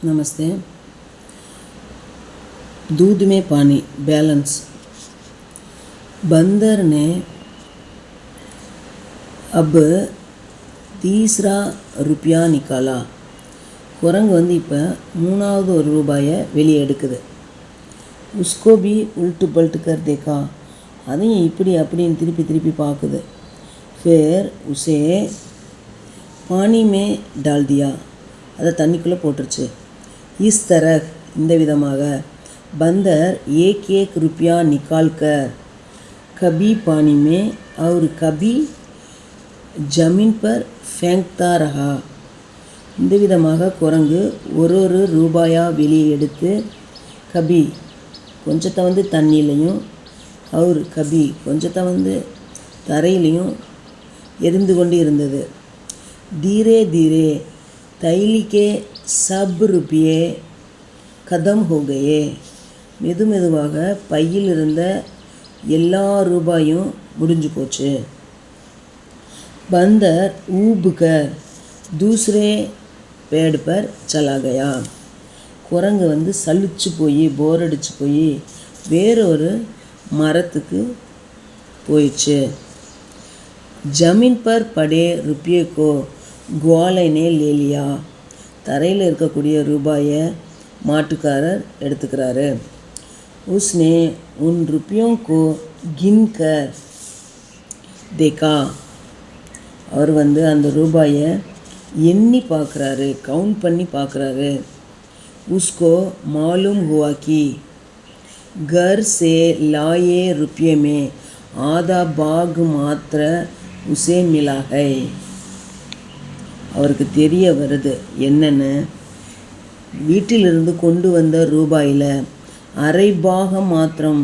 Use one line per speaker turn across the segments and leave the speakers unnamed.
नमस्ते। दूध में पानी बैलेंस। बंदर ने अब तीसरा रुपया निकाला. குரங்கு வந்து இப்போ மூணாவது ஒரு ரூபாயை வெளியே எடுக்குது. உஸ்கோ भी उल्ट पलट कर देखा. அதையும் இப்படி அப்படின்னு திருப்பி திருப்பி பார்க்குது. फिर उसे पानी में डाल दिया. அதை தண்ணிக்குள்ளே போட்டுருச்சு. इस तरह இந்த விதமாக बंदर एक एक रुपया निकाल कर कभी पानी में और कभी जमीन पर फेंकता रहा. இந்த விதமாக குரங்கு ஒரு ரூபாயாக வெளியே எடுத்து கபி கொஞ்சத்தை வந்து தண்ணியிலையும் அவர் கபி கொஞ்சத்தை வந்து தரையிலையும் எரிந்து கொண்டு இருந்தது. धीरे धीरे தைலி के सब रुपये खत्म हो गए. மெதுவாக பையில் இருந்த எல்லா ரூபாயும் முடிஞ்சு போச்சு. बंदर ऊब कर दूसरे पेड़ पर चला गया. குரங்கு வந்து சலிச்சு போய் போர் அடிச்சு போய் வேறொரு மரத்துக்கு போயிடுச்சு. जमीन पर पड़े रुपये को ग्वाले ने ले लिया. தரையில் இருக்கக்கூடிய ரூபாயை மாட்டுக்காரர் எடுத்துக்கிறாரு. उसने उन रुपयों को गिन कर देखा. அவர் வந்து அந்த ரூபாயை எண்ணி பார்க்குறாரு, கவுண்ட் பண்ணி பார்க்குறாரு. उसको मालूम हुआ कि घर से लाए रुपये में आधा भाग मात्र उसे मिला है. அவருக்கு தெரிய வருது என்னென்னு, வீட்டிலிருந்து கொண்டு வந்த ரூபாயில் அரை பாகம் மாத்திரம்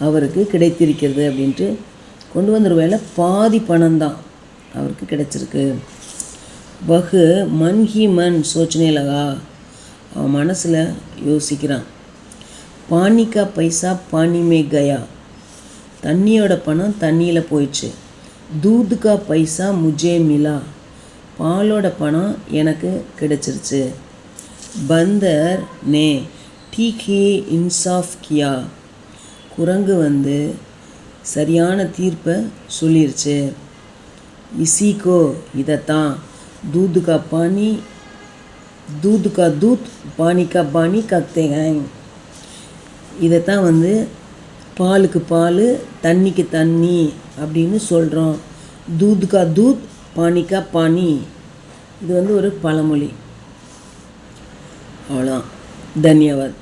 அவருக்கு கிடைத்திருக்கிறது அப்படின்ட்டு. கொண்டு வந்த ரூபாயில் பாதி பணம்தான் அவருக்கு கிடைச்சிருக்கு. வகு மன் ஹி மன் சோச்சனே லகா. அவன் மனசில் யோசிக்கிறான். பானிக்கா பைசா பானி மே கயா. தண்ணியோட பணம் தண்ணியில் போயிடுச்சு. தூதுக்கா பைசா முஜே மிலா. பாலோட பணம் எனக்கு கிடைச்சிருச்சு. பந்தர் நே ठीक ही इंसाफ किया. குரங்கு வந்து சரியான தீர்ப்பை சொல்லிருச்சு. இசிக்கோ இதைத்தான் दूध का पानी दूध का दूध पानी का पानी कहते हैं. இதைத்தான் வந்து பாலுக்கு பால் தண்ணிக்கு தண்ணி அப்படின்னு சொல்கிறோம். दूध का दूध पानी का पानी. இது வந்து ஒரு பழமொழி. அவ்வளோதான். धन्यवाद.